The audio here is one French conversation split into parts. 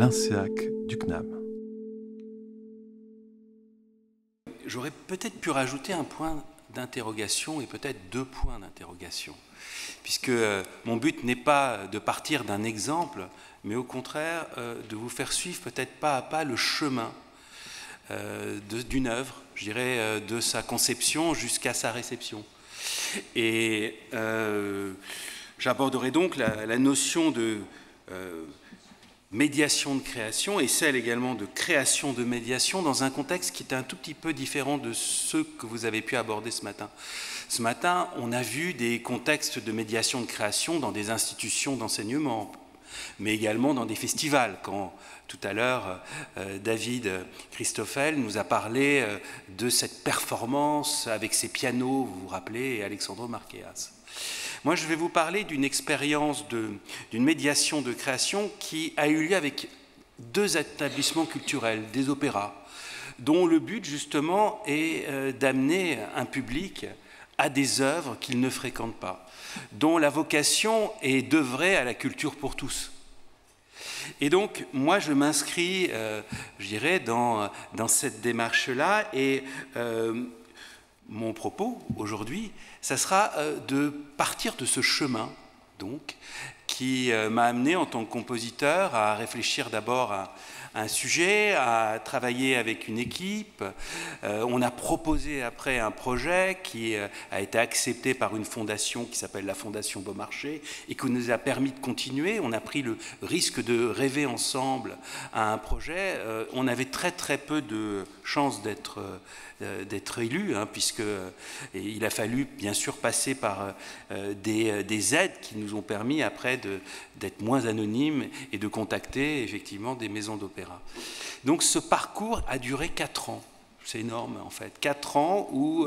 l'INSEAC du CNAM. J'aurais peut-être pu rajouter un point d'interrogation et peut-être deux points d'interrogation, puisque mon but n'est pas de partir d'un exemple, mais au contraire de vous faire suivre peut-être pas à pas le chemin d'une œuvre, je dirais de sa conception jusqu'à sa réception. Et j'aborderai donc la notion de médiation de création et celle également de création de médiation dans un contexte qui est un tout petit peu différent de ceux que vous avez pu aborder ce matin. Ce matin, on a vu des contextes de médiation de création dans des institutions d'enseignement, mais également dans des festivals. Quand tout à l'heure, David Christoffel nous a parlé de cette performance avec ses pianos, vous vous rappelez, et Alexandro Marqueas. Moi, je vais vous parler d'une expérience d'une médiation de création qui a eu lieu avec deux établissements culturels, des opéras, dont le but, justement, est d'amener un public à des œuvres qu'il ne fréquente pas, dont la vocation est d'œuvrer à la culture pour tous. Et donc, moi, je m'inscris, je dirais, dans cette démarche-là, et mon propos, aujourd'hui, ça sera de partir de ce chemin, donc, qui m'a amené en tant que compositeur à réfléchir d'abord à un sujet, à travailler avec une équipe. On a proposé après un projet qui a été accepté par une fondation qui s'appelle la Fondation Beaumarchais et qui nous a permis de continuer. On a pris le risque de rêver ensemble à un projet. On avait très peu de chances d'être élu, hein, puisqu'il a fallu bien sûr passer par des aides qui nous ont permis après d'être moins anonymes et de contacter effectivement des maisons d'opéra. Donc ce parcours a duré 4 ans. C'est énorme en fait. 4 ans où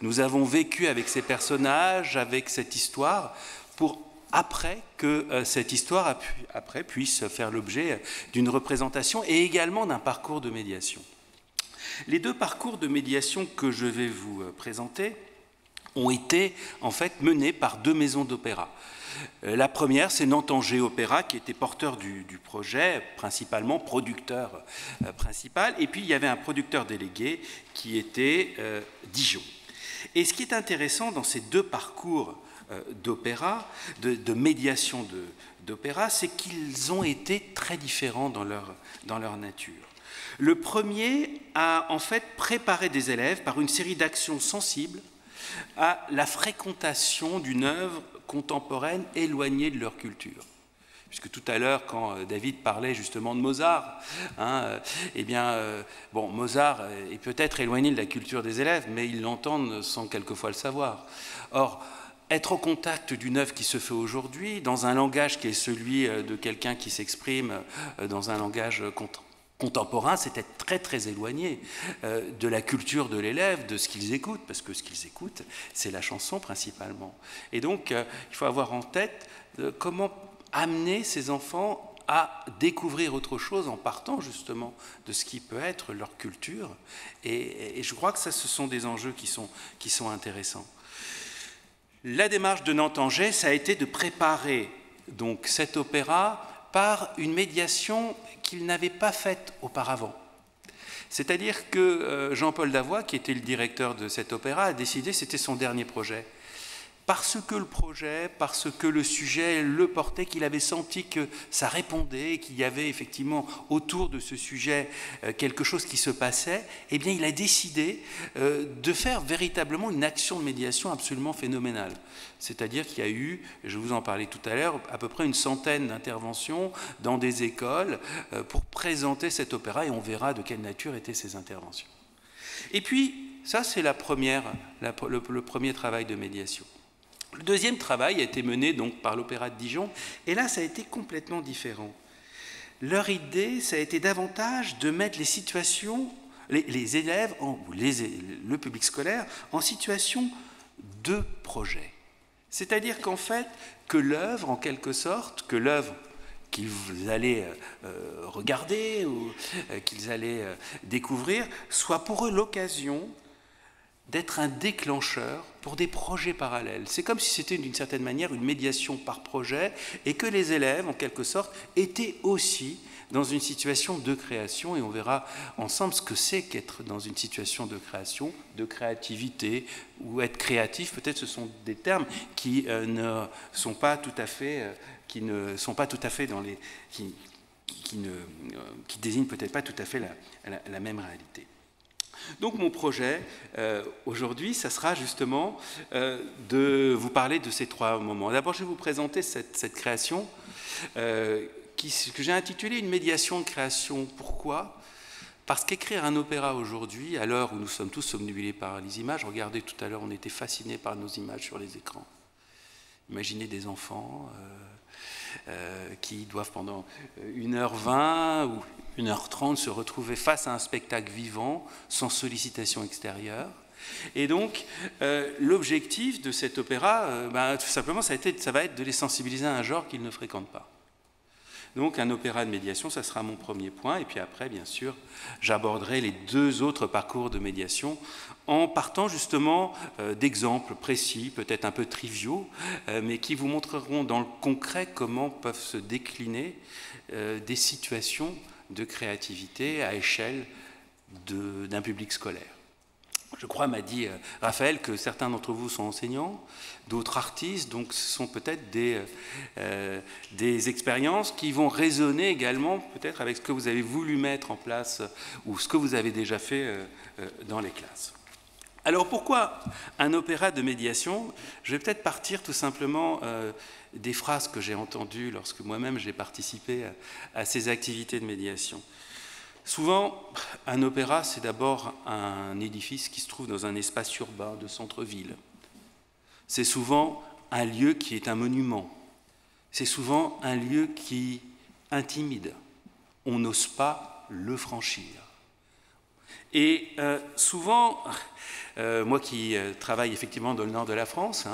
nous avons vécu avec ces personnages, avec cette histoire, pour après que cette histoire après puisse faire l'objet d'une représentation et également d'un parcours de médiation. Les deux parcours de médiation que je vais vous présenter ont été en fait menés par deux maisons d'opéra. La première, c'est Nantes-Angers Opéra, qui était porteur du projet, principalement producteur principal, et puis il y avait un producteur délégué qui était Dijon. Et ce qui est intéressant dans ces deux parcours d'opéra, de médiation d'opéra, c'est qu'ils ont été très différents dans leur nature. Le premier a en fait préparé des élèves par une série d'actions sensibles à la fréquentation d'une œuvre contemporaine éloignée de leur culture. Puisque tout à l'heure, quand David parlait justement de Mozart, hein, bon, Mozart est peut-être éloigné de la culture des élèves, mais ils l'entendent sans quelquefois le savoir. Or, être au contact d'une œuvre qui se fait aujourd'hui, dans un langage qui est celui de quelqu'un qui s'exprime dans un langage contemporain, c'est être très éloigné de la culture de l'élève, de ce qu'ils écoutent, parce que ce qu'ils écoutent, c'est la chanson principalement. Et donc, il faut avoir en tête comment amener ces enfants à découvrir autre chose en partant justement de ce qui peut être leur culture. Et je crois que ça, ce sont des enjeux qui sont intéressants. La démarche de Nantes-Angers, ça a été de préparer donc cet opéra par une médiation qu'il n'avait pas faite auparavant. C'est-à-dire que Jean-Paul Davois, qui était le directeur de cet opéra, a décidé, c'était son dernier projet. Parce que le projet, parce que le sujet le portait, qu'il avait senti que ça répondait, qu'il y avait effectivement autour de ce sujet quelque chose qui se passait, eh bien il a décidé de faire véritablement une action de médiation absolument phénoménale. C'est-à-dire qu'il y a eu, je vous en parlais tout à l'heure, à peu près une centaine d'interventions dans des écoles pour présenter cet opéra et on verra de quelle nature étaient ces interventions. Et puis, ça c'est le premier travail de médiation. Le deuxième travail a été mené donc par l'Opéra de Dijon, et là, ça a été complètement différent. Leur idée, ça a été davantage de mettre les situations, les élèves, le public scolaire, en situation de projet. C'est-à-dire qu'en fait, que l'œuvre, en quelque sorte, que l'œuvre qu'ils allaient regarder ou qu'ils allaient découvrir, soit pour eux l'occasion d'être un déclencheur pour des projets parallèles. C'est comme si c'était d'une certaine manière une médiation par projet et que les élèves, en quelque sorte, étaient aussi dans une situation de création, et on verra ensemble ce que c'est qu'être dans une situation de création, de créativité, ou être créatif, peut-être ce sont des termes qui ne sont pas tout à fait, dans les... qui désignent peut-être pas tout à fait la même réalité. Donc mon projet aujourd'hui, ça sera justement de vous parler de ces trois moments. D'abord, je vais vous présenter cette création que j'ai intitulée « Une médiation de création ». Pourquoi ? Parce qu'écrire un opéra aujourd'hui, à l'heure où nous sommes tous somnubulés par les images, regardez tout à l'heure, on était fascinés par nos images sur les écrans. Imaginez des enfants qui doivent pendant 1h20 ou 1h30 se retrouver face à un spectacle vivant, sans sollicitation extérieure. Et donc, l'objectif de cet opéra, tout simplement, ça va être de les sensibiliser à un genre qu'ils ne fréquentent pas. Donc, un opéra de médiation, ça sera mon premier point. Et puis après, bien sûr, j'aborderai les deux autres parcours de médiation en partant justement d'exemples précis, peut-être un peu triviaux, mais qui vous montreront dans le concret comment peuvent se décliner des situations de créativité à échelle d'un public scolaire. Je crois, m'a dit Raphaël, que certains d'entre vous sont enseignants, d'autres artistes, donc ce sont peut-être des expériences qui vont résonner également peut-être avec ce que vous avez voulu mettre en place ou ce que vous avez déjà fait dans les classes. Alors pourquoi un opéra de médiation? Je vais peut-être partir tout simplement des phrases que j'ai entendues lorsque moi-même j'ai participé à ces activités de médiation. Souvent, un opéra, c'est d'abord un édifice qui se trouve dans un espace urbain de centre-ville. C'est souvent un lieu qui est un monument. C'est souvent un lieu qui intimide. On n'ose pas le franchir. Et souvent, moi qui travaille effectivement dans le nord de la France,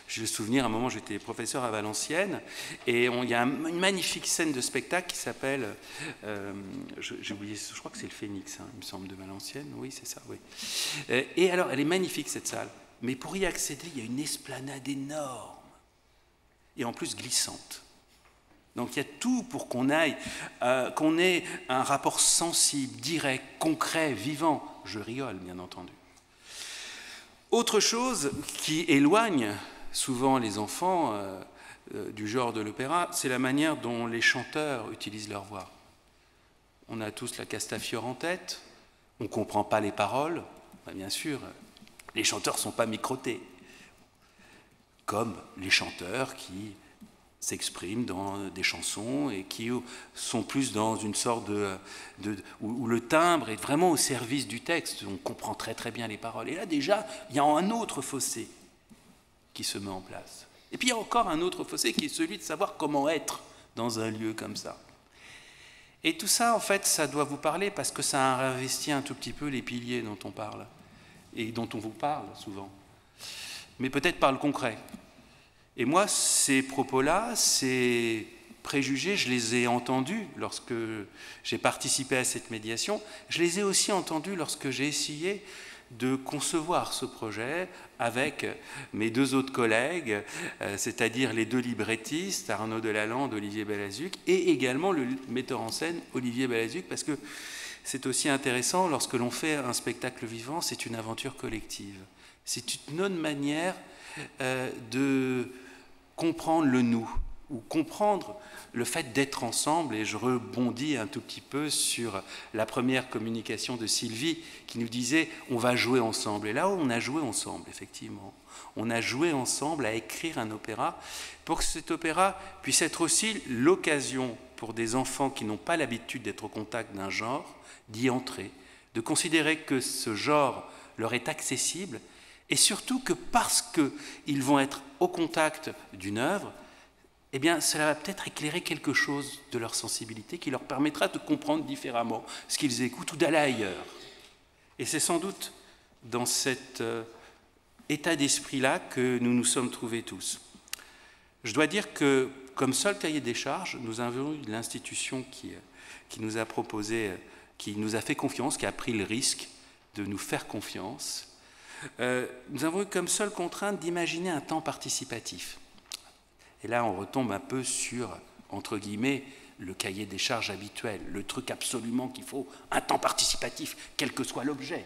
j'ai le souvenir, à un moment j'étais professeur à Valenciennes, et il y a une magnifique scène de spectacle qui s'appelle, j'ai oublié, je crois que c'est le Phénix, il me semble, de Valenciennes, oui c'est ça, oui. Et alors, elle est magnifique cette salle, mais pour y accéder, il y a une esplanade énorme, et en plus glissante. Donc il y a tout pour qu'on ait un rapport sensible, direct, concret, vivant. Je rigole, bien entendu. Autre chose qui éloigne souvent les enfants du genre de l'opéra, c'est la manière dont les chanteurs utilisent leur voix. On a tous la Castafiore en tête, on ne comprend pas les paroles, bien sûr, les chanteurs ne sont pas microtés, comme les chanteurs qui s'expriment dans des chansons et qui sont plus dans une sorte où le timbre est vraiment au service du texte, on comprend très très bien les paroles. Et là déjà, il y a un autre fossé qui se met en place. Et puis il y a encore un autre fossé qui est celui de savoir comment être dans un lieu comme ça. Et tout ça, en fait, ça doit vous parler parce que ça a investi un tout petit peu les piliers dont on parle et dont on vous parle souvent. Mais peut-être par le concret. Et moi, ces propos-là, ces préjugés, je les ai entendus lorsque j'ai participé à cette médiation. Je les ai aussi entendus lorsque j'ai essayé de concevoir ce projet avec mes deux autres collègues, c'est-à-dire les deux librettistes, Arnaud Delalande, Olivier Balazuc, et également le metteur en scène, Olivier Balazuc, parce que c'est aussi intéressant, lorsque l'on fait un spectacle vivant, c'est une aventure collective. C'est une autre manière de comprendre le nous, ou comprendre le fait d'être ensemble, et je rebondis un tout petit peu sur la première communication de Sylvie qui nous disait « on va jouer ensemble ». Et là, on a joué ensemble, effectivement. On a joué ensemble à écrire un opéra pour que cet opéra puisse être aussi l'occasion pour des enfants qui n'ont pas l'habitude d'être au contact d'un genre, d'y entrer, de considérer que ce genre leur est accessible, et surtout que parce qu'ils vont être au contact d'une œuvre, eh bien, cela va peut-être éclairer quelque chose de leur sensibilité qui leur permettra de comprendre différemment ce qu'ils écoutent ou d'aller ailleurs. Et c'est sans doute dans cet état d'esprit-là que nous nous sommes trouvés tous. Je dois dire que, comme seul cahier des charges, nous avons eu l'institution qui nous a proposé, qui nous a fait confiance, qui a pris le risque de nous faire confiance. Nous avons eu comme seule contrainte d'imaginer un temps participatif. Et là, on retombe un peu sur, entre guillemets, le cahier des charges habituel, le truc absolument qu'il faut, un temps participatif, quel que soit l'objet.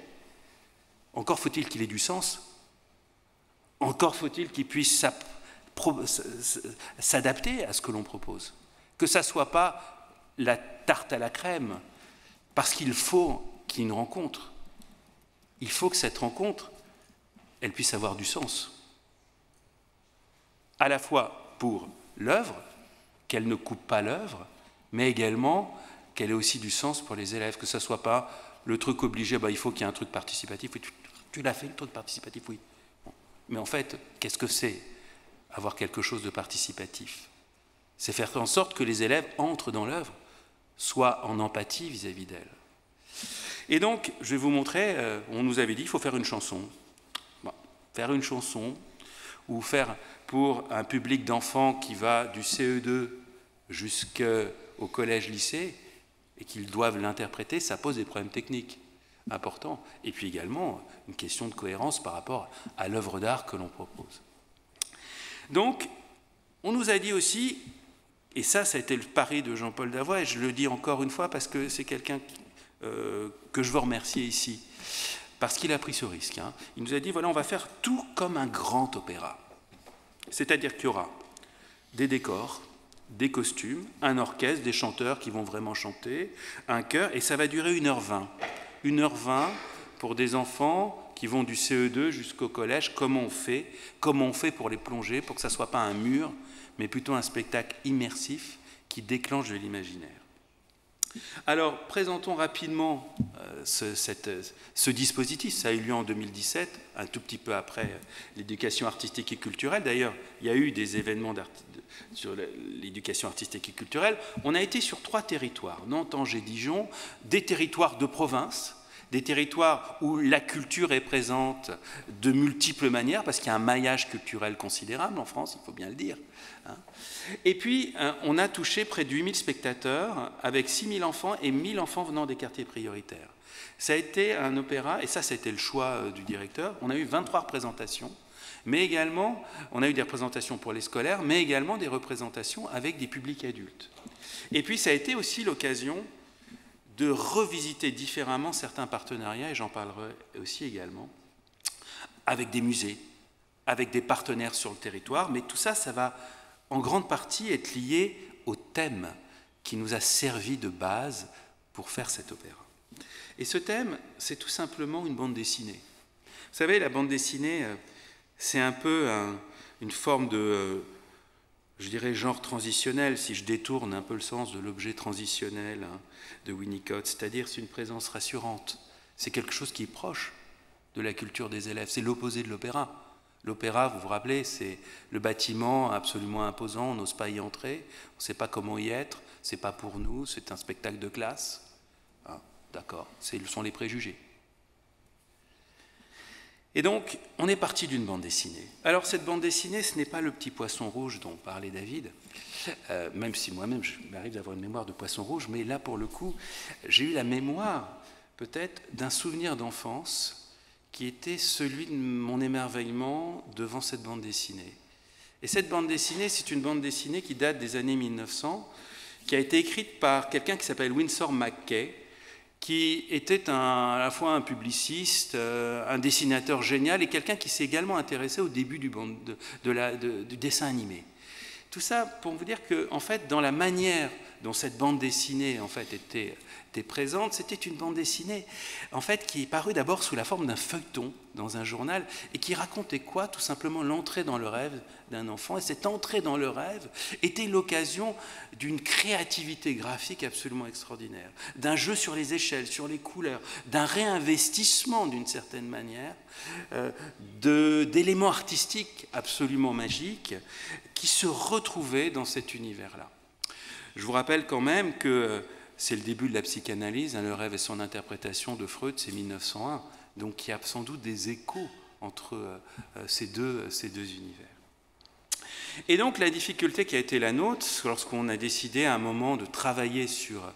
Encore faut-il qu'il ait du sens, encore faut-il qu'il puisse s'adapter à ce que l'on propose. Que ça ne soit pas la tarte à la crème, parce qu'il faut qu'il y ait une rencontre. Il faut que cette rencontre, elle puisse avoir du sens. À la fois pour l'œuvre, qu'elle ne coupe pas l'œuvre, mais également qu'elle ait aussi du sens pour les élèves, que ce ne soit pas le truc obligé, il faut qu'il y ait un truc participatif. Oui, tu l'as fait, le truc participatif, oui. Bon. Mais en fait, qu'est-ce que c'est avoir quelque chose de participatif? C'est faire en sorte que les élèves entrent dans l'œuvre, soient en empathie vis-à-vis d'elle. Et donc, je vais vous montrer, on nous avait dit qu'il faut faire une chanson. Bon, faire une chanson, ou faire pour un public d'enfants qui va du CE2 jusqu'au collège-lycée, et qu'ils doivent l'interpréter, ça pose des problèmes techniques importants. Et puis également, une question de cohérence par rapport à l'œuvre d'art que l'on propose. Donc, on nous a dit aussi, et ça a été le pari de Jean-Paul Davoye, et je le dis encore une fois parce que c'est quelqu'un que je veux remercier ici, parce qu'il a pris ce risque. Hein. Il nous a dit, voilà, on va faire tout comme un grand opéra. C'est-à-dire qu'il y aura des décors, des costumes, un orchestre, des chanteurs qui vont vraiment chanter, un chœur, et ça va durer 1h20. 1h20 pour des enfants qui vont du CE2 jusqu'au collège. Comment on fait pour les plonger, pour que ça ne soit pas un mur, mais plutôt un spectacle immersif qui déclenche de l'imaginaire. Alors, présentons rapidement ce dispositif. Ça a eu lieu en 2017, un tout petit peu après l'éducation artistique et culturelle. D'ailleurs, il y a eu des événements sur l'éducation artistique et culturelle. On a été sur 3 territoires, Nantes, Angers, Dijon, des territoires de province, des territoires où la culture est présente de multiples manières, parce qu'il y a un maillage culturel considérable en France, il faut bien le dire. Et puis, on a touché près de 8000 spectateurs, avec 6000 enfants et 1000 enfants venant des quartiers prioritaires. Ça a été un opéra, et ça a été le choix du directeur. On a eu 23 représentations, mais également, on a eu des représentations pour les scolaires, mais également des représentations avec des publics adultes. Et puis, ça a été aussi l'occasion de revisiter différemment certains partenariats, et j'en parlerai aussi également, avec des musées, avec des partenaires sur le territoire, mais tout ça, ça va en grande partie être lié au thème qui nous a servi de base pour faire cet opéra. Et ce thème, c'est tout simplement une bande dessinée. Vous savez, la bande dessinée, c'est un peu une forme de, je dirais, genre transitionnel, si je détourne un peu le sens de l'objet transitionnel de Winnicott, c'est-à-dire c'est une présence rassurante, c'est quelque chose qui est proche de la culture des élèves, c'est l'opposé de l'opéra. L'opéra, vous vous rappelez, c'est le bâtiment absolument imposant, on n'ose pas y entrer, on ne sait pas comment y être, c'est pas pour nous, c'est un spectacle de classe. Ah, d'accord, ce sont les préjugés. Et donc, on est parti d'une bande dessinée. Alors, cette bande dessinée, ce n'est pas le petit poisson rouge dont parlait David, même si moi-même, je m'arrive d'avoir une mémoire de poisson rouge, mais là, pour le coup, j'ai eu la mémoire, peut-être, d'un souvenir d'enfance qui était celui de mon émerveillement devant cette bande dessinée. Et cette bande dessinée, c'est une bande dessinée qui date des années 1900, qui a été écrite par quelqu'un qui s'appelle Winsor McCay, qui était à la fois un publiciste, un dessinateur génial et quelqu'un qui s'est également intéressé au début du dessin animé. Tout ça pour vous dire que, en fait, dans la manière dont cette bande dessinée en fait, était présente, c'était une bande dessinée en fait, qui est parue d'abord sous la forme d'un feuilleton dans un journal et qui racontait quoi? Tout simplement l'entrée dans le rêve d'un enfant. Et cette entrée dans le rêve était l'occasion d'une créativité graphique absolument extraordinaire, d'un jeu sur les échelles, sur les couleurs, d'un réinvestissement d'une certaine manière, d'éléments artistiques absolument magiques qui se retrouvaient dans cet univers-là. Je vous rappelle quand même que c'est le début de la psychanalyse, Le rêve et son interprétation de Freud, c'est 1901, donc il y a sans doute des échos entre ces deux univers. Et donc la difficulté qui a été la nôtre, lorsqu'on a décidé à un moment de travailler sur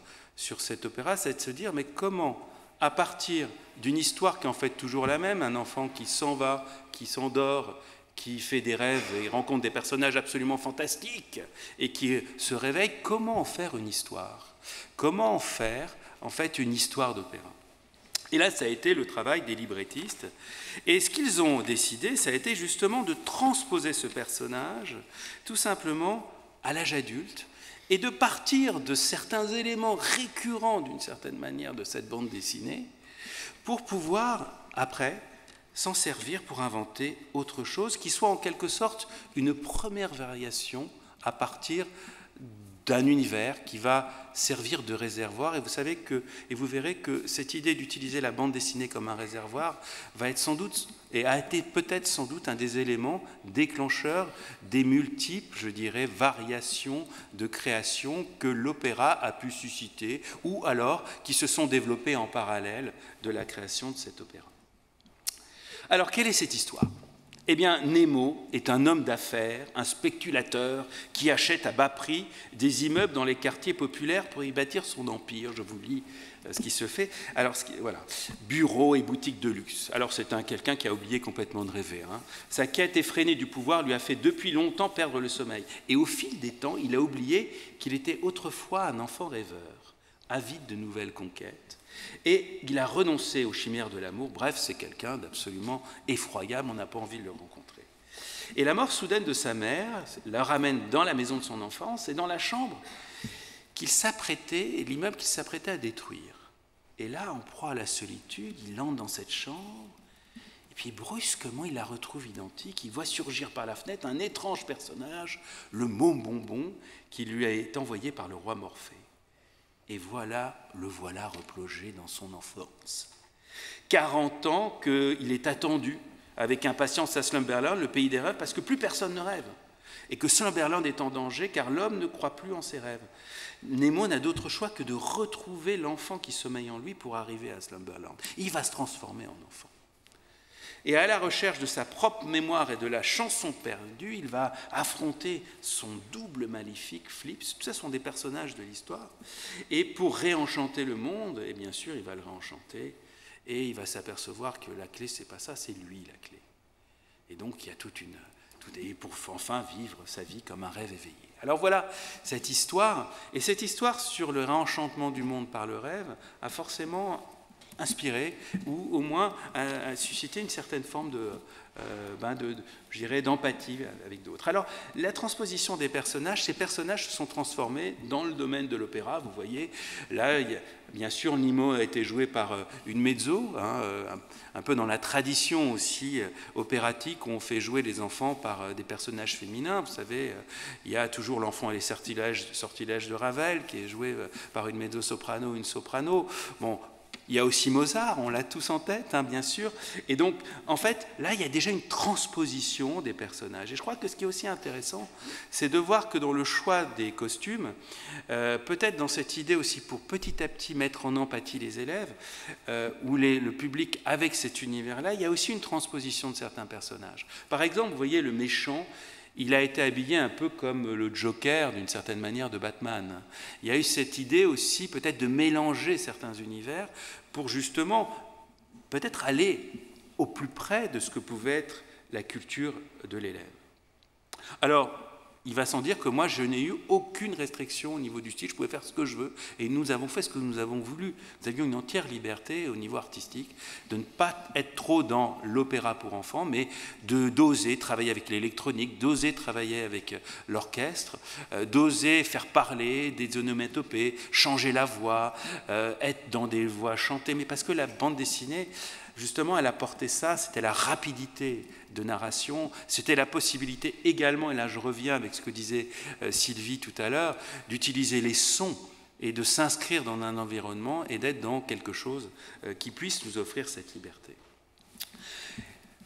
cet opéra, c'est de se dire, mais comment, à partir d'une histoire qui est en fait toujours la même, un enfant qui s'en va, qui s'endort, qui fait des rêves et rencontre des personnages absolument fantastiques et qui se réveille, comment en faire une histoire? Comment en faire, en fait, une histoire d'opéra? Et là, ça a été le travail des librettistes. Et ce qu'ils ont décidé, ça a été justement de transposer ce personnage, tout simplement, à l'âge adulte, et de partir de certains éléments récurrents, d'une certaine manière, de cette bande dessinée, pour pouvoir, après, s'en servir pour inventer autre chose qui soit en quelque sorte une première variation à partir d'un univers qui va servir de réservoir. Et vous savez que, et vous verrez que cette idée d'utiliser la bande dessinée comme un réservoir va être sans doute, et a été peut-être sans doute un des éléments déclencheurs des multiples, je dirais, variations de création que l'opéra a pu susciter, ou alors qui se sont développées en parallèle de la création de cet opéra. Alors, quelle est cette histoire? Eh bien, Nemo est un homme d'affaires, un spéculateur qui achète à bas prix des immeubles dans les quartiers populaires pour y bâtir son empire. Je vous lis ce qui se fait. Alors, voilà, bureaux et boutiques de luxe. Alors, c'est quelqu'un qui a oublié complètement de rêver. Sa quête effrénée du pouvoir lui a fait depuis longtemps perdre le sommeil. Et au fil des temps, il a oublié qu'il était autrefois un enfant rêveur, avide de nouvelles conquêtes. Et il a renoncé aux chimères de l'amour. Bref, c'est quelqu'un d'absolument effroyable, on n'a pas envie de le rencontrer. Et la mort soudaine de sa mère la ramène dans la maison de son enfance et dans la chambre qu'il s'apprêtait, l'immeuble qu'il s'apprêtait à détruire. Et là, en proie à la solitude, il entre dans cette chambre, et puis brusquement, il la retrouve identique, il voit surgir par la fenêtre un étrange personnage, le môme bonbon, qui lui a été envoyé par le roi Morphée. Et voilà, le voilà replongé dans son enfance. 40 ans qu'il est attendu avec impatience à Slumberland, le pays des rêves, parce que plus personne ne rêve. Et que Slumberland est en danger, car l'homme ne croit plus en ses rêves. Nemo n'a d'autre choix que de retrouver l'enfant qui sommeille en lui pour arriver à Slumberland. Il va se transformer en enfant. Et à la recherche de sa propre mémoire et de la chanson perdue, il va affronter son double maléfique, Flips. Tout ça sont des personnages de l'histoire. Et pour réenchanter le monde, et bien sûr, il va le réenchanter, et il va s'apercevoir que la clé, c'est pas ça, c'est lui la clé. Et donc, il y a et pour enfin vivre sa vie comme un rêve éveillé. Alors voilà cette histoire. Et cette histoire sur le réenchantement du monde par le rêve a forcément inspiré, ou au moins à susciter une certaine forme je dirais, d'empathie avec d'autres. Alors, la transposition des personnages, ces personnages se sont transformés dans le domaine de l'opéra. Vous voyez, là, bien sûr, Nemo a été joué par une mezzo, un peu dans la tradition aussi opératique, où on fait jouer les enfants par des personnages féminins. Vous savez, il y a toujours l'enfant et les sortilèges de Ravel, qui est joué par une mezzo-soprano, une soprano. Bon, il y a aussi Mozart, on l'a tous en tête, bien sûr. Et donc, en fait, là, il y a déjà une transposition des personnages. Et je crois que ce qui est aussi intéressant, c'est de voir que dans le choix des costumes, peut-être dans cette idée aussi pour petit à petit mettre en empathie les élèves, ou le public avec cet univers-là, il y a aussi une transposition de certains personnages. Par exemple, vous voyez le méchant, il a été habillé un peu comme le Joker, d'une certaine manière, de Batman. Il y a eu cette idée aussi, peut-être, de mélanger certains univers pour justement, peut-être, aller au plus près de ce que pouvait être la culture de l'élève. Alors, il va sans dire que moi, je n'ai eu aucune restriction au niveau du style, je pouvais faire ce que je veux, et nous avons fait ce que nous avons voulu. Nous avions une entière liberté au niveau artistique, de ne pas être trop dans l'opéra pour enfants, mais d'oser travailler avec l'électronique, d'oser travailler avec l'orchestre, d'oser faire parler des onomatopées, changer la voix, être dans des voix chantées, mais parce que la bande dessinée, justement, elle apportait ça, c'était la rapidité de narration, c'était la possibilité également, et là je reviens avec ce que disait Sylvie tout à l'heure, d'utiliser les sons et de s'inscrire dans un environnement et d'être dans quelque chose qui puisse nous offrir cette liberté.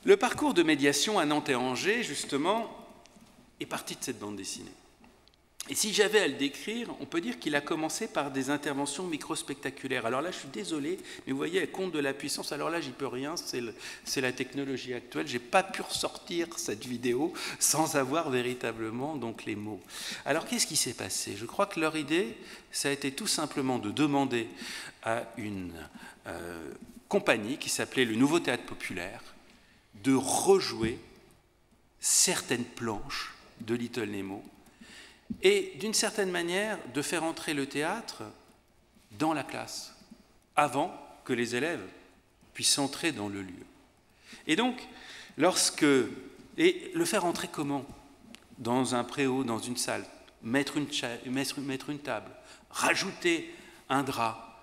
Le parcours de médiation à Nantes et Angers, justement, est parti de cette bande dessinée. Et si j'avais à le décrire, on peut dire qu'il a commencé par des interventions micro-spectaculaires. Alors là, je suis désolé, mais vous voyez, elle compte de la puissance. Alors là, j'y peux rien, c'est la technologie actuelle. Je n'ai pas pu ressortir cette vidéo sans avoir véritablement donc, les mots. Alors, qu'est-ce qui s'est passé? Je crois que leur idée, ça a été tout simplement de demander à une compagnie qui s'appelait le Nouveau Théâtre Populaire de rejouer certaines planches de Little Nemo et d'une certaine manière de faire entrer le théâtre dans la classe avant que les élèves puissent entrer dans le lieu. Et donc, et le faire entrer comment? Dans un préau, dans une salle, mettre une table, rajouter un drap,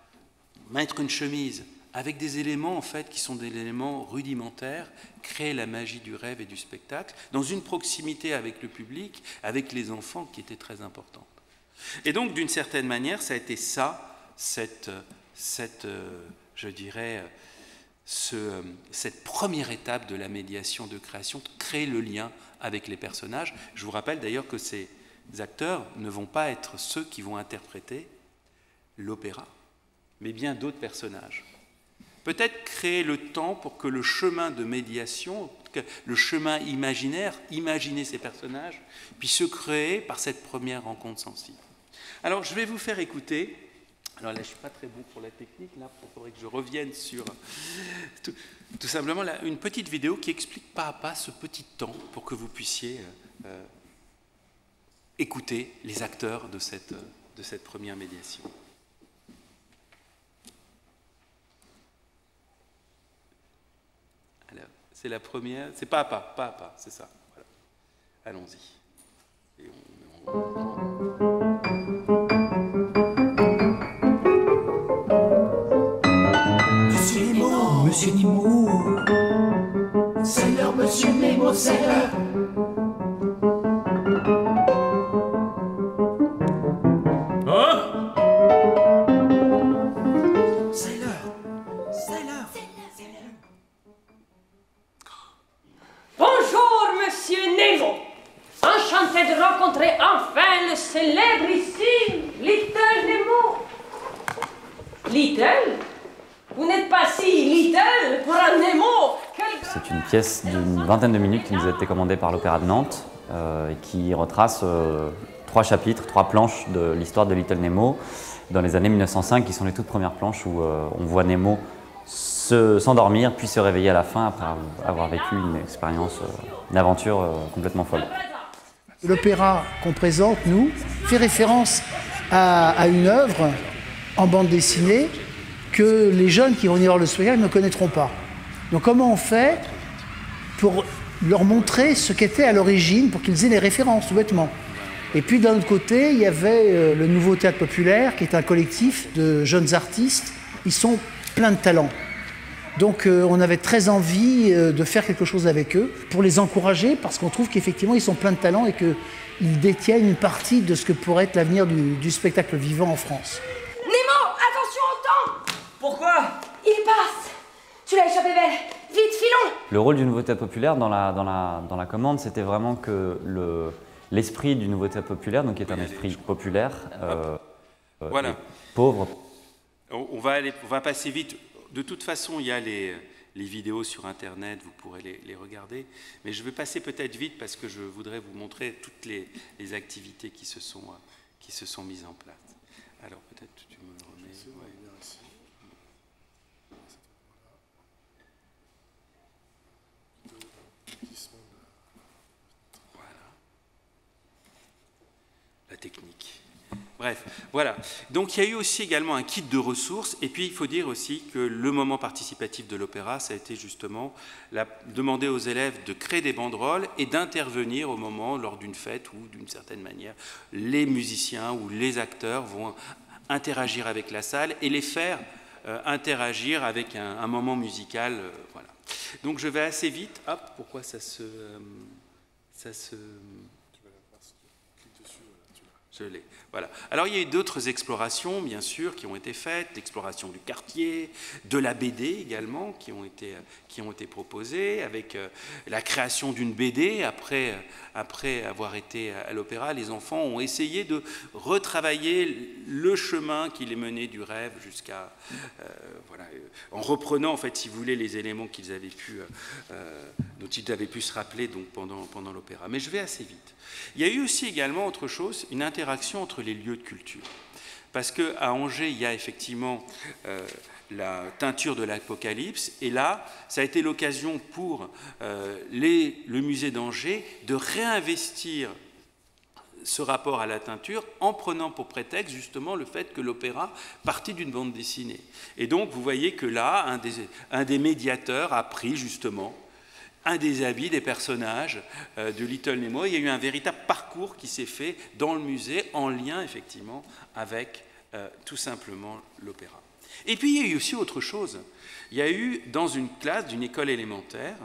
mettre une chemise, avec des éléments en fait qui sont des éléments rudimentaires, créer la magie du rêve et du spectacle, dans une proximité avec le public, avec les enfants qui était très importante. Et donc, d'une certaine manière, ça a été ça, je dirais, cette première étape de la médiation de création, créer le lien avec les personnages. Je vous rappelle d'ailleurs que ces acteurs ne vont pas être ceux qui vont interpréter l'opéra, mais bien d'autres personnages. Peut-être créer le temps pour que le chemin de médiation, le chemin imaginaire, imaginer ces personnages, puisse se créer par cette première rencontre sensible. Alors, je vais vous faire écouter. Alors là, je ne suis pas très bon pour la technique. Là, il faudrait que je revienne sur tout simplement là, une petite vidéo qui explique pas à pas ce petit temps pour que vous puissiez écouter les acteurs de cette première médiation. Alors, c'est la première. C'est pas à pas, c'est ça. Voilà. Allons-y. Et Monsieur Nemo, c'est l'heure, Monsieur Nemo, c'est l'heure. Hein? C'est l'heure. Bonjour, Monsieur Nemo. Enchanté de rencontrer enfin le célébrissime Little Nemo. Little? Vous n'êtes pas si little pour un Nemo. C'est une pièce d'une vingtaine de minutes qui nous a été commandée par l'Opéra de Nantes et qui retrace 3 chapitres, 3 planches de l'histoire de Little Nemo dans les années 1905, qui sont les toutes premières planches où on voit Nemo s'endormir puis se réveiller à la fin après avoir vécu une expérience, une aventure complètement folle. L'opéra qu'on présente, nous, fait référence à une œuvre en bande dessinée que les jeunes qui vont venir voir le spectacle ne connaîtront pas. Donc comment on fait pour leur montrer ce qu'était à l'origine, pour qu'ils aient les références, tout bêtement. Et puis d'un autre côté, il y avait le Nouveau Théâtre Populaire, qui est un collectif de jeunes artistes. Ils sont pleins de talent. Donc on avait très envie de faire quelque chose avec eux, pour les encourager, parce qu'on trouve qu'effectivement ils sont pleins de talent et qu'ils détiennent une partie de ce que pourrait être l'avenir du spectacle vivant en France. Nemo, attention au temps! Pourquoi? Il passe! Tu l'as échappé belle! Vite, filons! Le rôle du Nouveau Théâtre Populaire dans la commande, c'était vraiment que l'esprit du Nouveau Théâtre Populaire, donc qui est un esprit populaire, voilà. Pauvre. On va passer vite. De toute façon, il y a les vidéos sur Internet, vous pourrez les regarder. Mais je vais passer peut-être vite parce que je voudrais vous montrer toutes les activités qui se sont mises en place. Alors peut-être tu me le remets. Ouais. Voilà. La technique. Bref, voilà. Donc il y a eu aussi également un kit de ressources, et puis il faut dire aussi que le moment participatif de l'opéra, ça a été justement demander aux élèves de créer des banderoles et d'intervenir au moment, lors d'une fête, où d'une certaine manière, les musiciens ou les acteurs vont interagir avec la salle et les faire interagir avec un moment musical. Voilà. Donc je vais assez vite. Hop, pourquoi ça se... Je l'ai. Voilà. Alors il y a eu d'autres explorations, bien sûr, qui ont été faites, l'exploration du quartier, de la BD également, qui ont été proposées, avec la création d'une BD. Après avoir été à l'opéra, les enfants ont essayé de retravailler le chemin qui les menait du rêve jusqu'à... voilà, en reprenant, en fait, si vous voulez, les éléments qu'ils avaient pu, dont ils avaient pu se rappeler donc, pendant l'opéra. Mais je vais assez vite. Il y a eu aussi également autre chose, une interaction entre les lieux de culture. parce qu'à Angers, il y a effectivement la teinture de l'Apocalypse, et là, ça a été l'occasion pour le musée d'Angers de réinvestir ce rapport à la teinture en prenant pour prétexte justement le fait que l'opéra partit d'une bande dessinée. Et donc vous voyez que là, un des médiateurs a pris justement un des habits des personnages de Little Nemo. Il y a eu un véritable parcours qui s'est fait dans le musée en lien effectivement avec tout simplement l'opéra. Et puis il y a eu aussi autre chose. Il y a eu dans une classe d'une école élémentaire,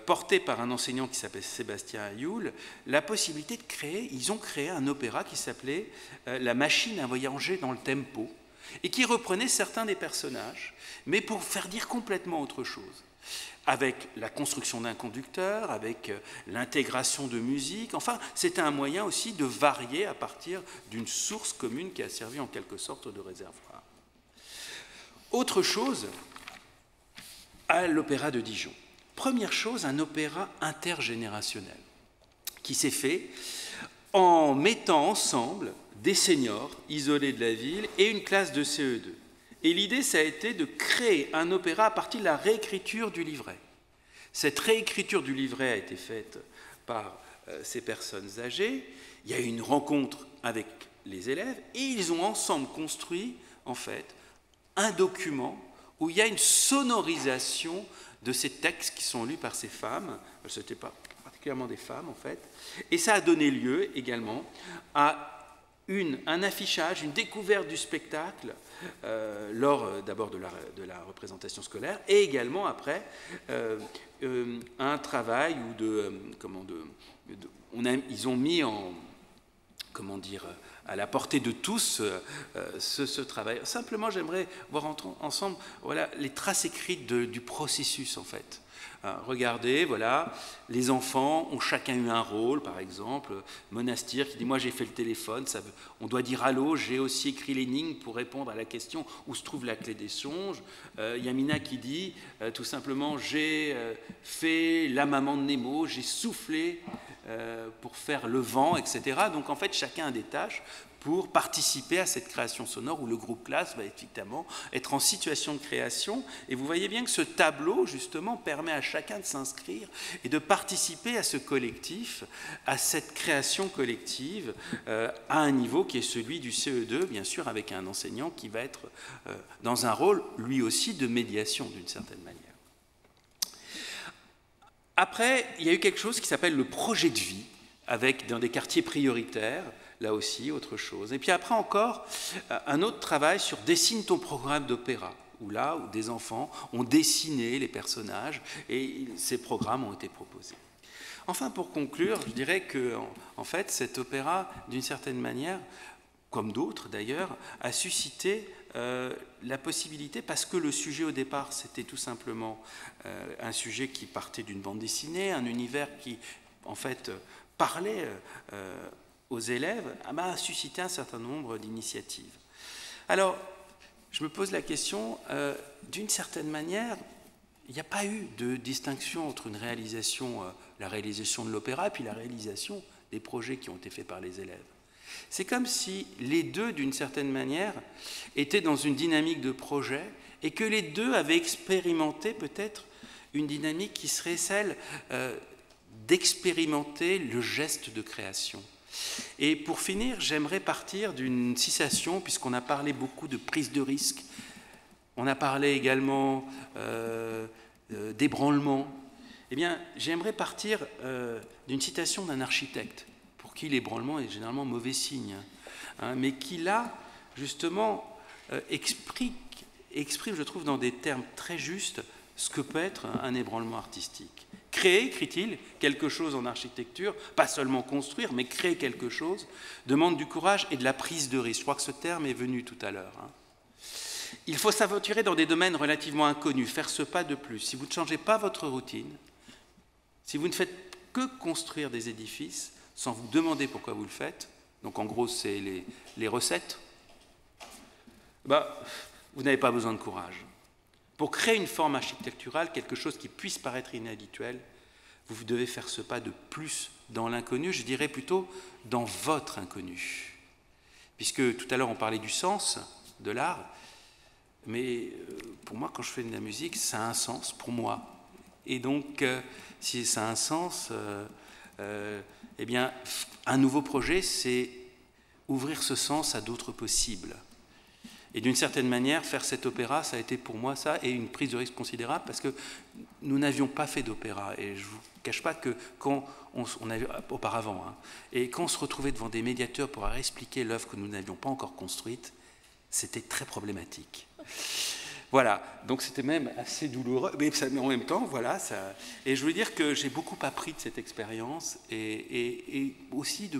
portée par un enseignant qui s'appelle Sébastien Ayoul, la possibilité de créer, ils ont créé un opéra qui s'appelait La machine à voyager dans le tempo, et qui reprenait certains des personnages, mais pour faire dire complètement autre chose, avec la construction d'un conducteur, avec l'intégration de musique. Enfin, c'était un moyen aussi de varier à partir d'une source commune qui a servi en quelque sorte de réservoir. Autre chose, à l'Opéra de Dijon. Première chose, un opéra intergénérationnel qui s'est fait en mettant ensemble des seniors isolés de la ville et une classe de CE2. Et l'idée, ça a été de créer un opéra à partir de la réécriture du livret. Cette réécriture du livret a été faite par ces personnes âgées. Il y a eu une rencontre avec les élèves et ils ont ensemble construit, en fait, un document où il y a une sonorisation de ces textes qui sont lus par ces femmes. Ce n'étaient pas particulièrement des femmes, en fait. Et ça a donné lieu également à un affichage, une découverte du spectacle lors d'abord de la représentation scolaire et également après un travail ils ont mis à la portée de tous ce travail. Simplement, j'aimerais voir ensemble les traces écrites du processus, en fait. Regardez, voilà, les enfants ont chacun eu un rôle, par exemple, Monastir qui dit « moi j'ai fait le téléphone », on doit dire « allô, j'ai aussi écrit l'énigme pour répondre à la question où se trouve la clé des songes ». Yamina qui dit tout simplement « j'ai fait la maman de Nemo, j'ai soufflé pour faire le vent », etc. Donc en fait, chacun a des tâches pour participer à cette création sonore où le groupe classe va effectivement être en situation de création. Et vous voyez bien que ce tableau, justement, permet à chacun de s'inscrire et de participer à ce collectif, à cette création collective, à un niveau qui est celui du CE2, bien sûr, avec un enseignant qui va être dans un rôle, lui aussi, de médiation, d'une certaine manière. Après, il y a eu quelque chose qui s'appelle le projet de vie, avec dans des quartiers prioritaires, là aussi, autre chose. Et puis après encore, un autre travail sur « Dessine ton programme d'opéra », où des enfants ont dessiné les personnages et ces programmes ont été proposés. Enfin, pour conclure, je dirais que, en fait, cet opéra, d'une certaine manière, comme d'autres d'ailleurs, a suscité la possibilité, parce que le sujet au départ, c'était tout simplement un sujet qui partait d'une bande dessinée, un univers qui, en fait, parlait aux élèves, a suscité un certain nombre d'initiatives. Alors, je me pose la question, d'une certaine manière, il n'y a pas eu de distinction entre la réalisation de l'opéra et puis la réalisation des projets qui ont été faits par les élèves. C'est comme si les deux, d'une certaine manière, étaient dans une dynamique de projet et que les deux avaient expérimenté peut-être une dynamique qui serait celle d'expérimenter le geste de création. Et pour finir, j'aimerais partir d'une citation, puisqu'on a parlé beaucoup de prise de risque, on a parlé également d'ébranlement. Eh bien, j'aimerais partir d'une citation d'un architecte, pour qui l'ébranlement est généralement mauvais signe, hein, mais qui là, justement, exprime, je trouve, dans des termes très justes, ce que peut être un ébranlement artistique. Créer, écrit-il, quelque chose en architecture, pas seulement construire, mais créer quelque chose, demande du courage et de la prise de risque. Je crois que ce terme est venu tout à l'heure. Hein. Il faut s'aventurer dans des domaines relativement inconnus, faire ce pas de plus. Si vous ne changez pas votre routine, si vous ne faites que construire des édifices, sans vous demander pourquoi vous le faites, donc en gros c'est les recettes, vous n'avez pas besoin de courage. Pour créer une forme architecturale, quelque chose qui puisse paraître inhabituel, vous devez faire ce pas de plus dans l'inconnu, je dirais plutôt dans votre inconnu. Puisque tout à l'heure on parlait du sens de l'art, mais pour moi quand je fais de la musique, ça a un sens pour moi. Et donc si ça a un sens, eh bien un nouveau projet c'est ouvrir ce sens à d'autres possibles. Et d'une certaine manière, faire cet opéra, ça a été pour moi ça, et une prise de risque considérable, parce que nous n'avions pas fait d'opéra. Et je ne vous cache pas que quand on avait auparavant, hein, et quand on se retrouvait devant des médiateurs pour expliquer l'œuvre que nous n'avions pas encore construite, c'était très problématique. Voilà, donc c'était même assez douloureux, mais en même temps, voilà. Ça, et je veux dire que j'ai beaucoup appris de cette expérience, et aussi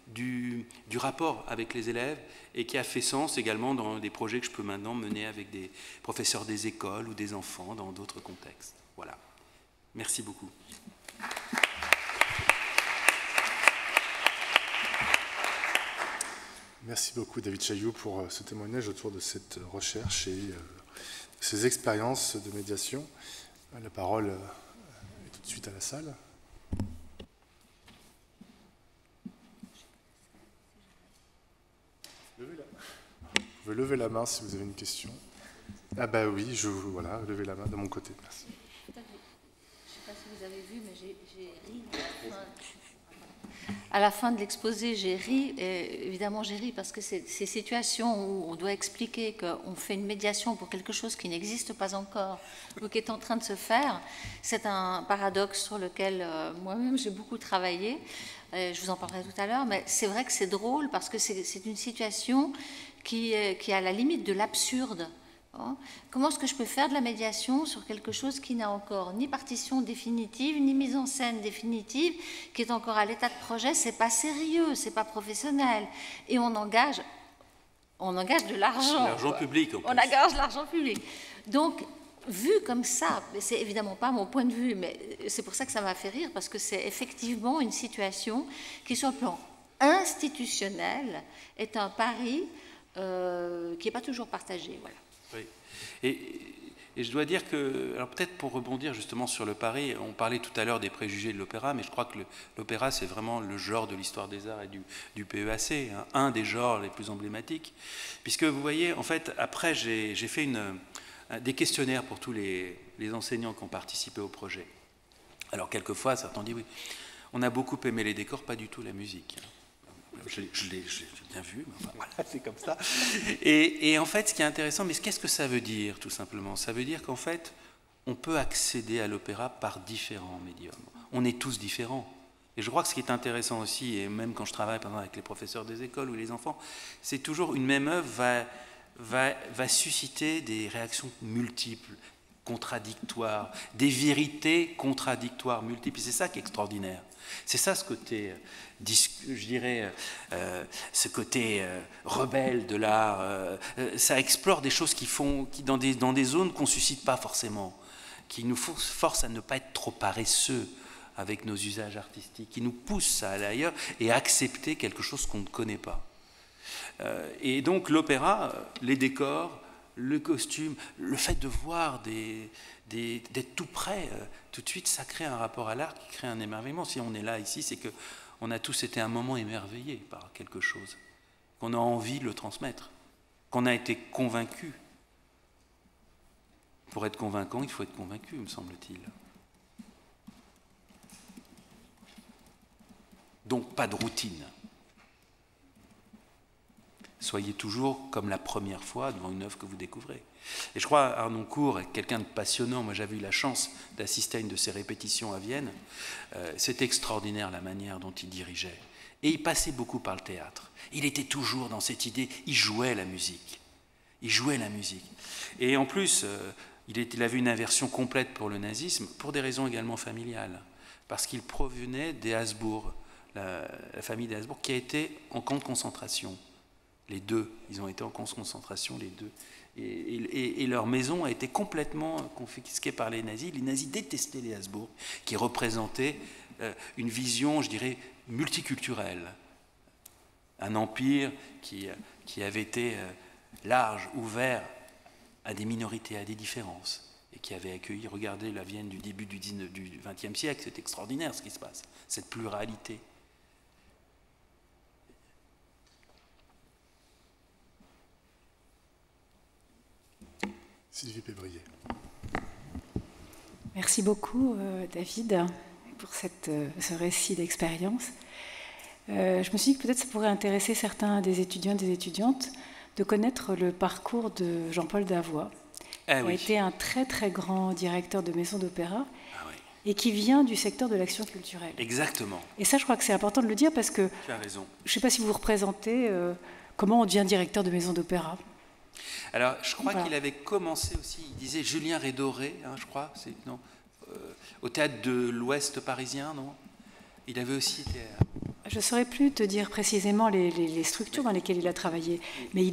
du rapport avec les élèves, et qui a fait sens également dans des projets que je peux maintenant mener avec des professeurs des écoles ou des enfants dans d'autres contextes. Voilà. Merci beaucoup. Merci beaucoup David Chailloux pour ce témoignage autour de cette recherche et ces expériences de médiation. La parole est tout de suite à la salle. Vous pouvez lever la main si vous avez une question. Ah bah oui, voilà, levez la main de mon côté. Merci. Je ne sais pas si vous avez vu, mais j'ai ri. À la fin de l'exposé, j'ai ri. Et évidemment, j'ai ri parce que ces situations où on doit expliquer qu'on fait une médiation pour quelque chose qui n'existe pas encore ou qui est en train de se faire, c'est un paradoxe sur lequel moi-même j'ai beaucoup travaillé. Je vous en parlerai tout à l'heure, mais c'est vrai que c'est drôle parce que c'est une situation qui est à la limite de l'absurde. Comment est-ce que je peux faire de la médiation sur quelque chose qui n'a encore ni partition définitive, ni mise en scène définitive, qui est encore à l'état de projet? C'est pas sérieux, c'est pas professionnel. Et on engage de l'argent. L'argent public, en plus. On engage l'argent public. Donc, vu comme ça, c'est évidemment pas mon point de vue, mais c'est pour ça que ça m'a fait rire, parce que c'est effectivement une situation qui, sur le plan institutionnel, est un pari qui n'est pas toujours partagé. Voilà. Oui. Et je dois dire que, alors peut-être pour rebondir justement sur le pari, on parlait tout à l'heure des préjugés de l'opéra, mais je crois que l'opéra c'est vraiment le genre de l'histoire des arts et du PEAC, hein, un des genres les plus emblématiques, puisque vous voyez, en fait, après j'ai fait des questionnaires pour tous les enseignants qui ont participé au projet. Alors quelquefois, certains disent oui, on a beaucoup aimé les décors, pas du tout la musique. Je l'ai bien vu, mais enfin, voilà, c'est comme ça. Et en fait, ce qui est intéressant, mais qu'est-ce que ça veut dire, tout simplement? Ça veut dire qu'en fait, on peut accéder à l'opéra par différents médiums. On est tous différents. Et je crois que ce qui est intéressant aussi, et même quand je travaille par exemple, avec les professeurs des écoles ou les enfants, c'est toujours une même œuvre va susciter des réactions multiples, contradictoires, des vérités contradictoires multiples. Et c'est ça qui est extraordinaire. C'est ça ce côté, je dirais, ce côté rebelle de l'art. Ça explore des choses qui dans des zones qu'on ne suscite pas forcément, qui nous forcent à ne pas être trop paresseux avec nos usages artistiques, qui nous poussent à aller ailleurs et à accepter quelque chose qu'on ne connaît pas. Et donc l'opéra, les décors, le costume, le fait de voir d'être tout près, tout de suite, ça crée un rapport à l'art qui crée un émerveillement. Si on est là, ici, c'est qu'on a tous été un moment émerveillés par quelque chose, qu'on a envie de le transmettre, qu'on a été convaincu. Pour être convaincant, il faut être convaincu, me semble-t-il. Donc, pas de routine. Soyez toujours comme la première fois devant une œuvre que vous découvrez. Et je crois Harnoncourt est quelqu'un de passionnant. Moi, j'avais eu la chance d'assister à une de ses répétitions à Vienne. C'était extraordinaire la manière dont il dirigeait. Et il passait beaucoup par le théâtre. Il était toujours dans cette idée, il jouait la musique. Il jouait la musique. Et en plus, il avait une aversion complète pour le nazisme, pour des raisons également familiales. Parce qu'il provenait des Habsbourg, la famille des Habsbourg, qui a été en camp de concentration. Les deux, ils ont été en camp de concentration, les deux. Et leur maison a été complètement confisquée par les nazis. Les nazis détestaient les Habsbourg, qui représentaient une vision, je dirais, multiculturelle. Un empire qui avait été large, ouvert à des minorités, à des différences, et qui avait accueilli, regardez la Vienne du début du XXe siècle, c'est extraordinaire ce qui se passe, cette pluralité. Sylvie Pébrier. Merci beaucoup, David, pour ce récit d'expérience. Je me suis dit que peut-être ça pourrait intéresser certains des étudiants et des étudiantes de connaître le parcours de Jean-Paul Davois, qui a été un très très grand directeur de maison d'opéra et qui vient du secteur de l'action culturelle. Exactement. Et ça, je crois que c'est important de le dire parce que tu as raison. Je ne sais pas si vous représentez comment on devient directeur de maison d'opéra. Alors, je crois qu'il avait commencé aussi, il disait Julien Rédoré, hein, je crois, au théâtre de l'Ouest parisien, non? Il avait aussi été... Je ne saurais plus te dire précisément les structures dans lesquelles il a travaillé, mais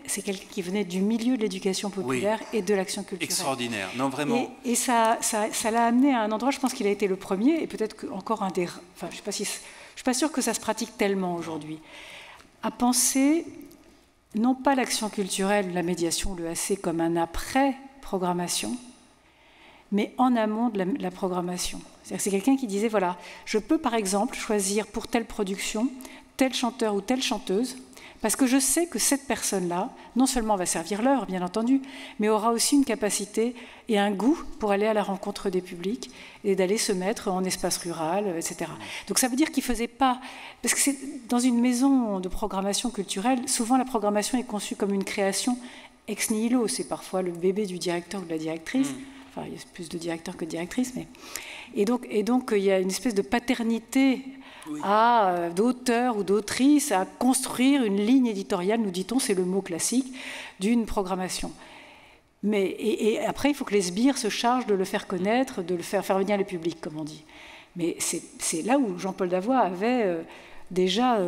c'est quelqu'un qui venait du milieu de l'éducation populaire et de l'action culturelle. Extraordinaire, non vraiment. Et ça l'a amené à un endroit, je pense qu'il a été le premier, et peut-être encore un des... Enfin, je ne suis pas sûre que ça se pratique tellement aujourd'hui, à penser, non pas l'action culturelle, la médiation, le AC, comme un après-programmation, mais en amont de la programmation. C'est quelqu'un qui disait, voilà, je peux par exemple choisir pour telle production, tel chanteur ou telle chanteuse, parce que je sais que cette personne-là, non seulement va servir l'œuvre, bien entendu, mais aura aussi une capacité et un goût pour aller à la rencontre des publics et d'aller se mettre en espace rural, etc. Donc ça veut dire qu'il ne faisait pas... Parce que dans une maison de programmation culturelle, souvent la programmation est conçue comme une création ex nihilo. C'est parfois le bébé du directeur ou de la directrice. Enfin, il y a plus de directeurs que de directrices, mais... Et donc, il y a une espèce de paternité d'auteur ou d'autrice à construire une ligne éditoriale, nous dit-on, c'est le mot classique, d'une programmation. Et après, il faut que les sbires se chargent de le faire connaître, de le faire venir les publics, comme on dit. Mais c'est là où Jean-Paul Davois avait déjà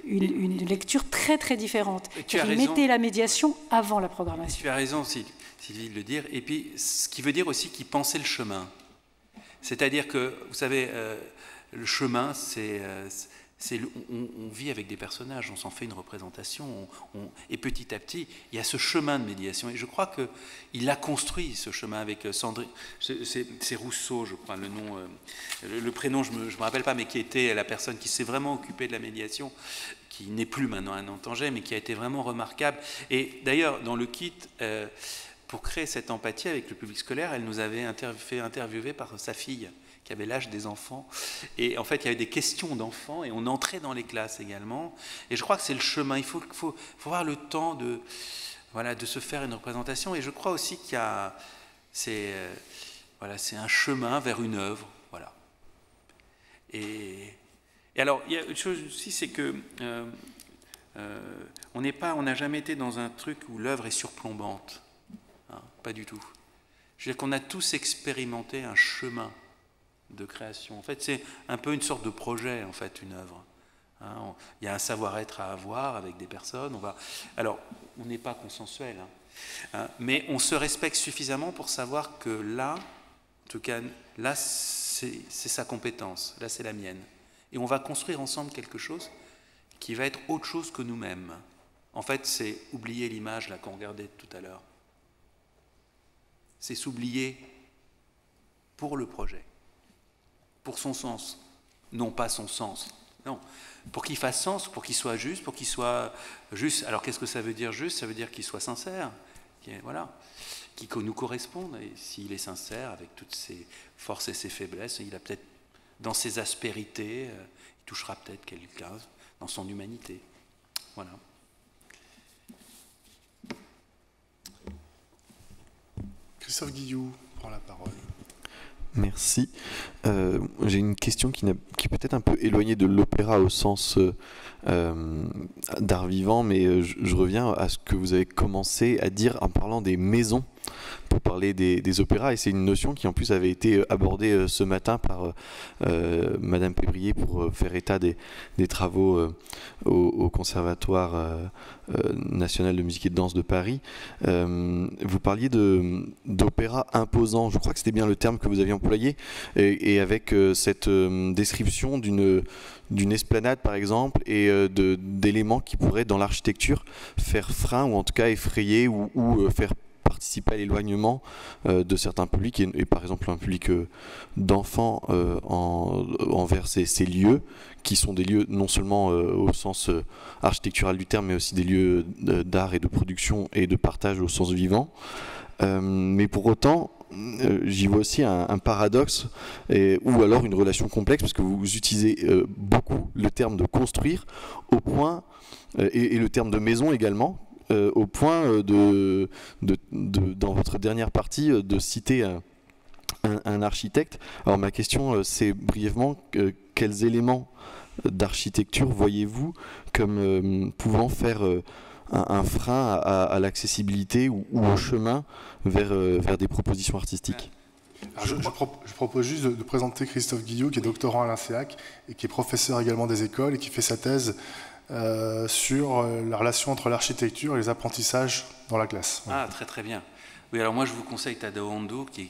une lecture très, très différente. Il mettait la médiation avant la programmation. Tu as raison, Sylvie, de le dire. Et puis, ce qui veut dire aussi qu'il pensait le chemin. C'est-à-dire que, vous savez, le chemin, on vit avec des personnages, on s'en fait une représentation, et petit à petit, il y a ce chemin de médiation. Et je crois qu'il a construit ce chemin avec Sandrine, c'est Rousseau, je crois, le nom, le prénom, je ne me rappelle pas, mais qui était la personne qui s'est vraiment occupée de la médiation, qui n'est plus maintenant un Nantanger, mais qui a été vraiment remarquable. Et d'ailleurs, dans le kit... pour créer cette empathie avec le public scolaire, elle nous avait fait interviewer par sa fille, qui avait l'âge des enfants. Et en fait, il y avait des questions d'enfants, et on entrait dans les classes également. Et je crois que c'est le chemin. Il faut avoir le temps de se faire une représentation. Et je crois aussi qu'il y a... c'est un chemin vers une œuvre. Voilà. Et alors, il y a une chose aussi, c'est que... on n'a jamais été dans un truc où l'œuvre est surplombante. Pas du tout. Je veux dire qu'on a tous expérimenté un chemin de création. En fait, c'est un peu une sorte de projet, en fait, une œuvre. Il y a un savoir-être à avoir avec des personnes. Alors, on n'est pas consensuel, mais on se respecte suffisamment pour savoir que là, en tout cas, là, c'est sa compétence, là, c'est la mienne. Et on va construire ensemble quelque chose qui va être autre chose que nous-mêmes. En fait, c'est oublier l'image là qu'on regardait tout à l'heure. C'est s'oublier pour le projet, pour son sens, non pas son sens, non, pour qu'il fasse sens, pour qu'il soit juste, Alors qu'est-ce que ça veut dire juste? Ça veut dire qu'il soit sincère, qu'il nous corresponde, et s'il est sincère avec toutes ses forces et ses faiblesses, il a peut-être, dans ses aspérités, il touchera peut-être quelqu'un dans son humanité. Voilà. Christophe Guilloux prend la parole. Merci. J'ai une question qui est peut-être un peu éloignée de l'opéra au sens d'art vivant, mais je reviens à ce que vous avez commencé à dire en parlant des maisons, pour parler des opéras, et c'est une notion qui en plus avait été abordée ce matin par Madame Pébrier pour faire état des travaux au Conservatoire national de musique et de danse de Paris. Vous parliez d'opéra imposant, je crois que c'était bien le terme que vous aviez employé, et avec cette description d'une esplanade par exemple, et d'éléments qui pourraient dans l'architecture faire frein, ou en tout cas effrayer, ou faire participer à l'éloignement de certains publics, et par exemple un public d'enfants envers ces lieux, qui sont des lieux non seulement au sens architectural du terme, mais aussi des lieux d'art et de production et de partage au sens vivant. Mais pour autant, j'y vois aussi un paradoxe, ou alors une relation complexe, parce que vous utilisez beaucoup le terme de construire, au point, et le terme de maison également, au point dans votre dernière partie, de citer un architecte. Alors ma question, c'est brièvement, quels éléments d'architecture voyez-vous comme pouvant faire un frein à l'accessibilité ou au chemin vers des propositions artistiques? Alors je propose juste de présenter Christophe Guillot, qui est doctorant à l'INSEAC et qui est professeur également des écoles et qui fait sa thèse sur la relation entre l'architecture et les apprentissages dans la classe. Ah, très très bien. Oui, alors moi je vous conseille Tadao Ando, qui est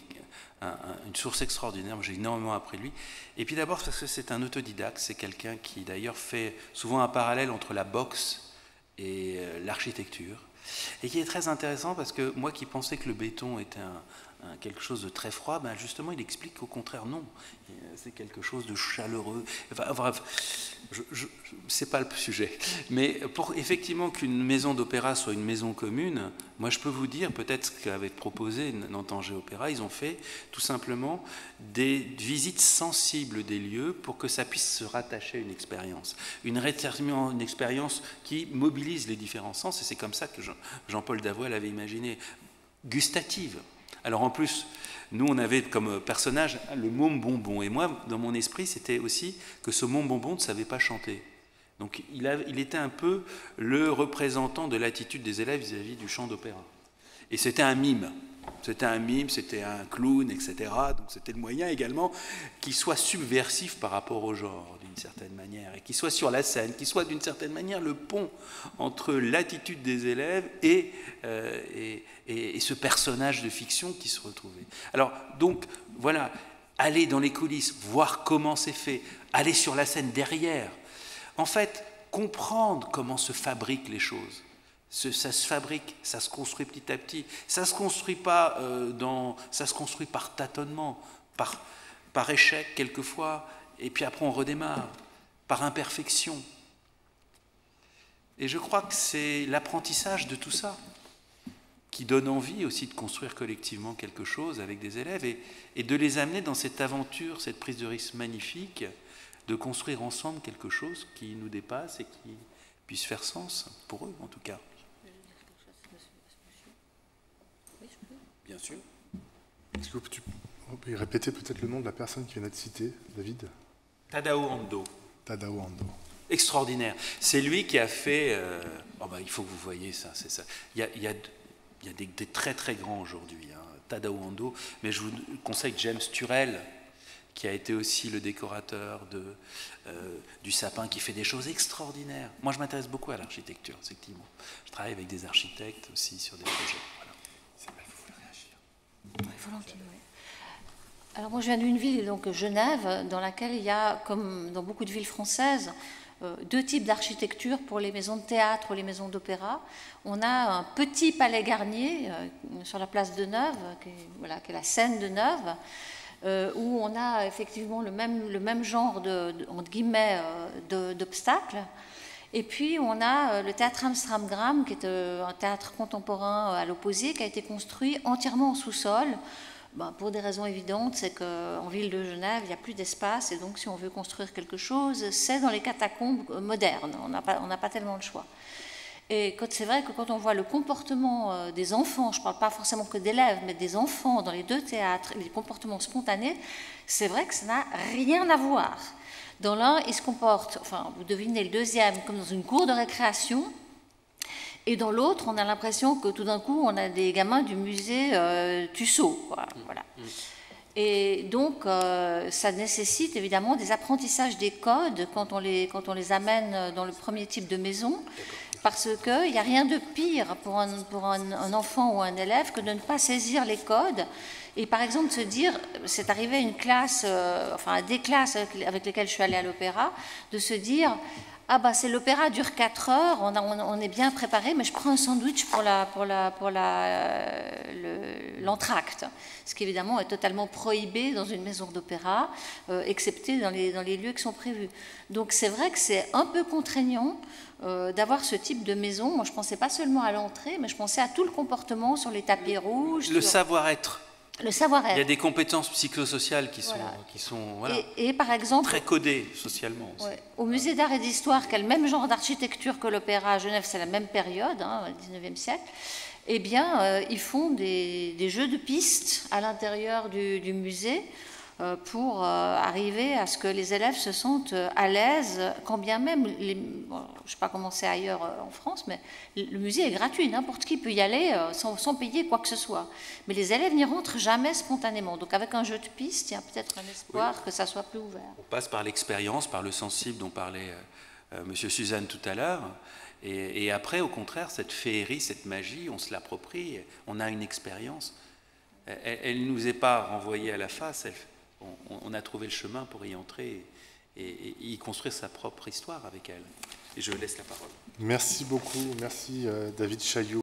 une source extraordinaire. J'ai énormément appris de lui. Et puis d'abord parce que c'est un autodidacte, c'est quelqu'un qui d'ailleurs fait souvent un parallèle entre la boxe et l'architecture, et qui est très intéressant parce que moi qui pensais que le béton était quelque chose de très froid, ben justement il explique qu'au contraire non, c'est quelque chose de chaleureux. Enfin, bref, c'est pas le sujet. Mais pour effectivement qu'une maison d'opéra soit une maison commune, moi je peux vous dire peut-être ce qu'avait proposé Nantes-Angers Opéra, ils ont fait tout simplement des visites sensibles des lieux pour que ça puisse se rattacher à une expérience. Une expérience qui mobilise les différents sens, et c'est comme ça que Jean-Paul Davoine l'avait imaginé, gustative. Alors en plus, nous on avait comme personnage le môme bonbon, et moi dans mon esprit c'était aussi que ce môme bonbon ne savait pas chanter. Donc il était un peu le représentant de l'attitude des élèves vis-à-vis du chant d'opéra. Et c'était un mime. C'était un mime, c'était un clown, etc. Donc c'était le moyen également qu'il soit subversif par rapport au genre, d'une certaine manière, et qu'il soit sur la scène, qu'il soit d'une certaine manière le pont entre l'attitude des élèves et ce personnage de fiction qui se retrouvait. Alors, donc, voilà, aller dans les coulisses, voir comment c'est fait, aller sur la scène derrière, en fait, comprendre comment se fabriquent les choses. Ça se fabrique, ça se construit petit à petit. Ça se construit pas ça se construit par tâtonnement, par échec quelquefois, et puis après on redémarre, par imperfection. Et je crois que c'est l'apprentissage de tout ça qui donne envie aussi de construire collectivement quelque chose avec des élèves et de les amener dans cette aventure, cette prise de risque magnifique, de construire ensemble quelque chose qui nous dépasse et qui puisse faire sens, pour eux en tout cas. Bien sûr. Est-ce que vous pouvez répéter peut-être le nom de la personne qui vient d'être citée, David? Tadao Ando. Tadao Ando. Extraordinaire. C'est lui qui a fait... il faut que vous voyez ça, c'est ça. Il y a des très très grands aujourd'hui, hein, Tadao Ando, mais je vous conseille James Turrell, qui a été aussi le décorateur du sapin, qui fait des choses extraordinaires. Moi, je m'intéresse beaucoup à l'architecture, effectivement. Je travaille avec des architectes aussi sur des projets. Voilà. Vous voulez réagir? Volontiers, oui. Alors moi, je viens d'une ville, donc Genève, dans laquelle il y a, comme dans beaucoup de villes françaises, deux types d'architecture pour les maisons de théâtre ou les maisons d'opéra. On a un petit palais Garnier sur la place de Neuve, qui est la scène de Neuve, où on a effectivement le même genre entre guillemets d'obstacles. Et puis on a le théâtre Amsterdam, qui est un théâtre contemporain à l'opposé, qui a été construit entièrement en sous-sol. Pour des raisons évidentes, c'est qu'en ville de Genève, il n'y a plus d'espace, et donc si on veut construire quelque chose, c'est dans les catacombes modernes. On n'a pas tellement le choix. Et c'est vrai que quand on voit le comportement des enfants, je ne parle pas forcément que d'élèves, mais des enfants dans les deux théâtres, les comportements spontanés, c'est vrai que ça n'a rien à voir. Dans l'un, ils se comportent, vous devinez le deuxième, comme dans une cour de récréation, et dans l'autre, on a l'impression que tout d'un coup, on a des gamins du musée Tussaud. Voilà. Et donc, ça nécessite évidemment des apprentissages des codes quand on les amène dans le premier type de maison, parce qu'il n'y a rien de pire pour un enfant ou un élève que de ne pas saisir les codes Et par exemple, se dire, c'est arrivé à une classe, enfin à des classes avec lesquelles je suis allée à l'opéra, de se dire, ah bah c'est l'opéra dure 4 heures, on est bien préparé, mais je prends un sandwich pour l'entracte, ce qui évidemment est totalement prohibé dans une maison d'opéra, excepté dans les lieux qui sont prévus. Donc c'est vrai que c'est un peu contraignant d'avoir ce type de maison. Moi je pensais pas seulement à l'entrée, mais je pensais à tout le comportement sur les tapis rouges. Le savoir-être. Le savoir-être. Il y a des compétences psychosociales qui sont voilà, et par exemple, très codées socialement aussi. Ouais, au musée d'art et d'histoire, qui a le même genre d'architecture que l'opéra à Genève, c'est la même période, hein, le 19e siècle, eh bien, ils font des jeux de pistes à l'intérieur du musée pour arriver à ce que les élèves se sentent à l'aise, quand bien même, je ne sais pas comment c'est ailleurs en France, mais le musée est gratuit, n'importe qui peut y aller sans payer quoi que ce soit. Mais les élèves n'y rentrent jamais spontanément. Donc avec un jeu de piste, il y a peut-être un espoir que ça soit plus ouvert. On passe par l'expérience, par le sensible dont parlait Monsieur Suzanne tout à l'heure. Et après, au contraire, cette féerie, cette magie, on se l'approprie, on a une expérience. Elle ne nous est pas renvoyée à la face, on a trouvé le chemin pour y entrer et y construire sa propre histoire avec elle. Et je laisse la parole. Merci beaucoup, merci David Chailloux.